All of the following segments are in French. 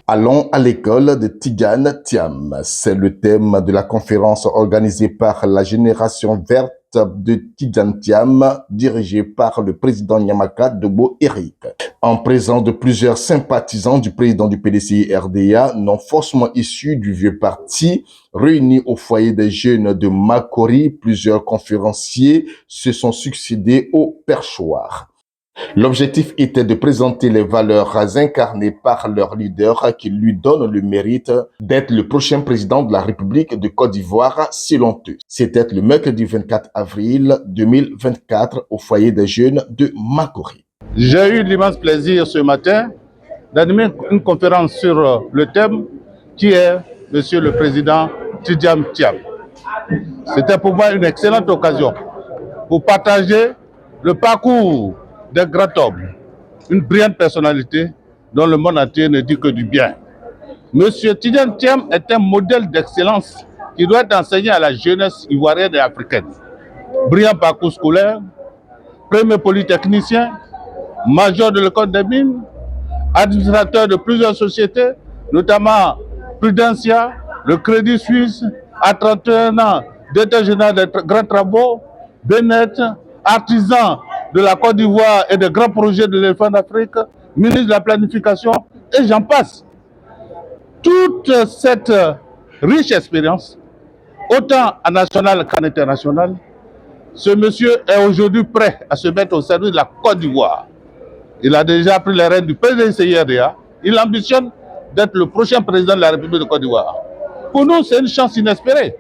Allons à l'école de Tidjane Thiam. C'est le thème de la conférence organisée par la Génération verte de Tidjane Thiam, dirigée par le président Nyamaka Dobo Eric. En présence de plusieurs sympathisants du président du PDCI-RDA, non forcément issus du vieux parti, réunis au foyer des jeunes de Makori, plusieurs conférenciers se sont succédés au perchoir. L'objectif était de présenter les valeurs incarnées par leur leader qui lui donne le mérite d'être le prochain président de la République de Côte d'Ivoire, selon eux. C'était le mercredi 24 avril 2024 au foyer des jeunes de Makori. J'ai eu l'immense plaisir ce matin d'animer une conférence sur le thème qui est Monsieur le Président Tidjane Thiam. C'était pour moi une excellente occasion pour partager le parcours d'un grand homme, une brillante personnalité dont le monde entier ne dit que du bien. Monsieur Tidjane Thiam est un modèle d'excellence qui doit être enseigné à la jeunesse ivoirienne et africaine. Brillant parcours scolaire, premier polytechnicien, major de l'école des mines, administrateur de plusieurs sociétés, notamment Prudentia, le Crédit Suisse, à 31 ans, directeur général des grands travaux, Bennett, artisan de la Côte d'Ivoire et des grands projets de l'éléphant d'Afrique, ministre de la planification, et j'en passe. Toute cette riche expérience, autant en national qu'en international, ce monsieur est aujourd'hui prêt à se mettre au service de la Côte d'Ivoire. Il a déjà pris les rênes du PDCI-RDA. Il ambitionne d'être le prochain président de la République de Côte d'Ivoire. Pour nous, c'est une chance inespérée.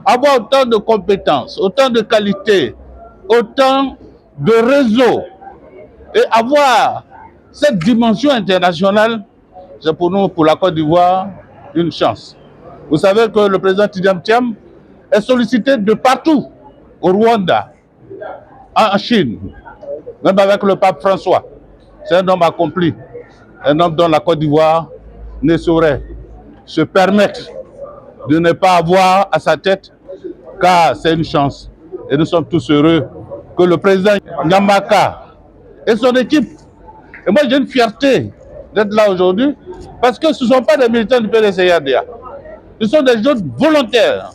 Avoir autant de compétences, autant de qualités, autant de réseaux et avoir cette dimension internationale, c'est pour nous, pour la Côte d'Ivoire, une chance. Vous savez que le président Tidjane Thiam est sollicité de partout, au Rwanda, en Chine, même avec le pape François. C'est un homme accompli, un homme dont la Côte d'Ivoire ne saurait se permettre de ne pas avoir à sa tête, car c'est une chance. Et nous sommes tous heureux que le président Nyamaka et son équipe, et moi j'ai une fierté d'être là aujourd'hui, parce que ce ne sont pas des militants du PDCI-RDA, ce sont des jeunes volontaires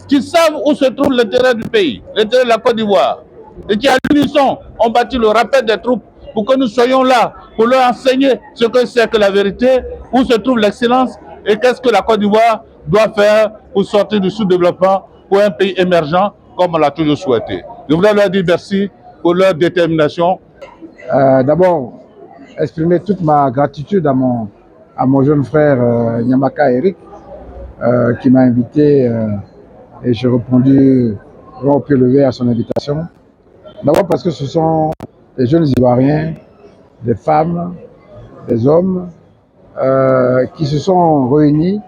qui savent où se trouve l'intérêt du pays, l'intérêt de la Côte d'Ivoire, et qui à l'unisson ont bâti le rappel des troupes pour que nous soyons là, pour leur enseigner ce que c'est que la vérité, où se trouve l'excellence et qu'est-ce que la Côte d'Ivoire doit faire pour sortir du sous-développement pour un pays émergent comme on l'a toujours souhaité. Je voudrais leur dire merci pour leur détermination. D'abord, exprimer toute ma gratitude à mon jeune frère Nyamaka Eric qui m'a invité et j'ai répondu au pied levé à son invitation. D'abord parce que ce sont des jeunes Ivoiriens, des femmes, des hommes qui se sont réunis,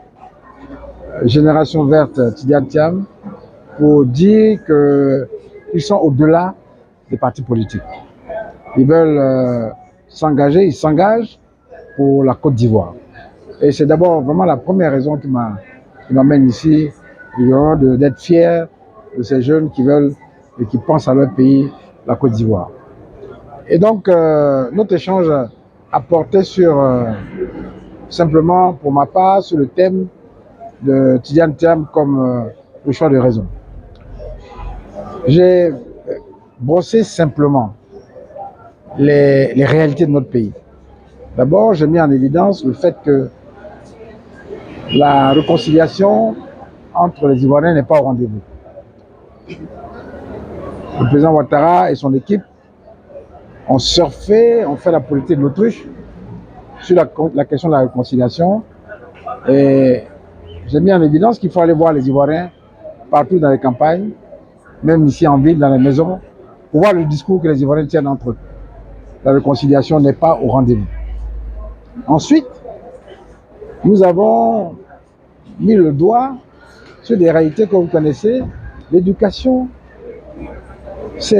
Génération verte Tidjane Thiam, pour dire qu'ils sont au-delà des partis politiques. Ils veulent s'engager, ils s'engagent pour la Côte d'Ivoire. Et c'est d'abord vraiment la première raison qui m'amène ici, d'être fier de ces jeunes qui veulent et qui pensent à leur pays, la Côte d'Ivoire. Et donc, notre échange a porté sur, simplement pour ma part, sur le thème de Tidjane Thiam comme le choix de raison. J'ai brossé simplement les réalités de notre pays. D'abord, j'ai mis en évidence le fait que la réconciliation entre les Ivoiriens n'est pas au rendez-vous. Le président Ouattara et son équipe ont surfé, ont fait la politique de l'autruche sur la question de la réconciliation. Et j'ai mis en évidence qu'il faut aller voir les Ivoiriens partout dans les campagnes, même ici en ville, dans les maisons, pour voir le discours que les Ivoiriens tiennent entre eux. La réconciliation n'est pas au rendez-vous. Ensuite, nous avons mis le doigt sur des réalités que vous connaissez. L'éducation, qui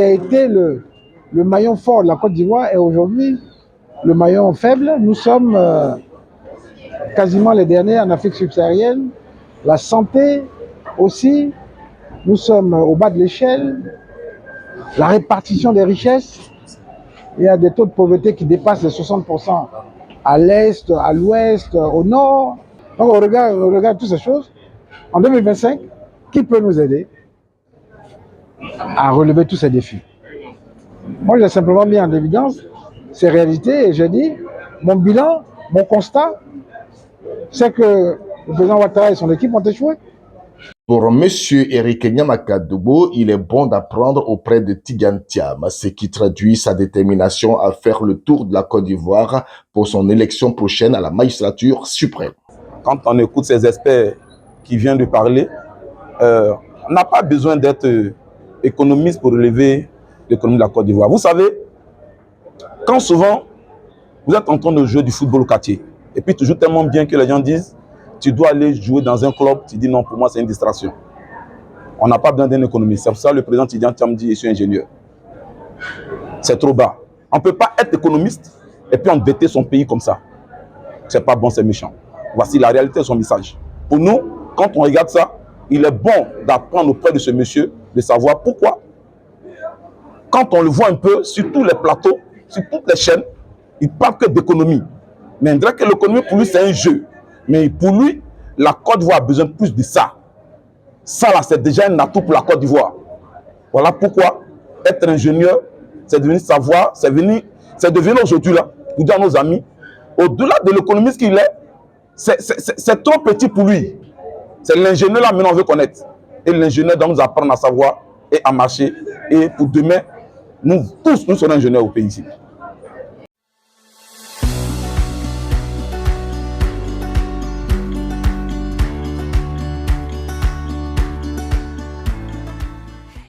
a été le maillon fort de la Côte d'Ivoire et aujourd'hui le maillon faible. Nous sommes quasiment les derniers en Afrique subsaharienne. La santé aussi, nous sommes au bas de l'échelle. La répartition des richesses, il y a des taux de pauvreté qui dépassent les 60% à l'est, à l'ouest, au nord. Donc on regarde toutes ces choses. En 2025, qui peut nous aider à relever tous ces défis? Moi, j'ai simplement mis en évidence ces réalités et j'ai dit, mon bilan, mon constat, c'est que le président Ouattara et son équipe ont échoué. Pour M. Eric Nyamaka Doubo, il est bon d'apprendre auprès de Tidjane Thiam, ce qui traduit sa détermination à faire le tour de la Côte d'Ivoire pour son élection prochaine à la magistrature suprême. Quand on écoute ces experts qui viennent de parler, on n'a pas besoin d'être économiste pour relever l'économie de la Côte d'Ivoire. Vous savez, quand souvent vous êtes en train de jouer du football au quartier, et puis tu joues tellement bien que les gens disent tu dois aller jouer dans un club, tu dis non, pour moi c'est une distraction. On n'a pas besoin d'un économiste. C'est pour ça que le président Tidjane Thiam dit je suis ingénieur. C'est trop bas. On ne peut pas être économiste et puis endetter son pays comme ça. C'est pas bon, c'est méchant. Voici la réalité de son message. Pour nous, quand on regarde ça, il est bon d'apprendre auprès de ce monsieur, de savoir pourquoi. Quand on le voit un peu sur tous les plateaux, sur toutes les chaînes, il ne parle que d'économie. Mais on dirait que l'économie, pour lui, c'est un jeu. Mais pour lui, la Côte d'Ivoire a besoin plus de ça. Ça, là, c'est déjà un atout pour la Côte d'Ivoire. Voilà pourquoi être ingénieur, c'est devenu savoir, c'est devenu aujourd'hui, là, pour dire à nos amis, au-delà de l'économiste qu'il est, c'est trop petit pour lui. C'est l'ingénieur là maintenant on veut connaître. Et l'ingénieur doit nous apprendre à savoir et à marcher. Et pour demain, nous tous, nous serons ingénieurs au pays ici.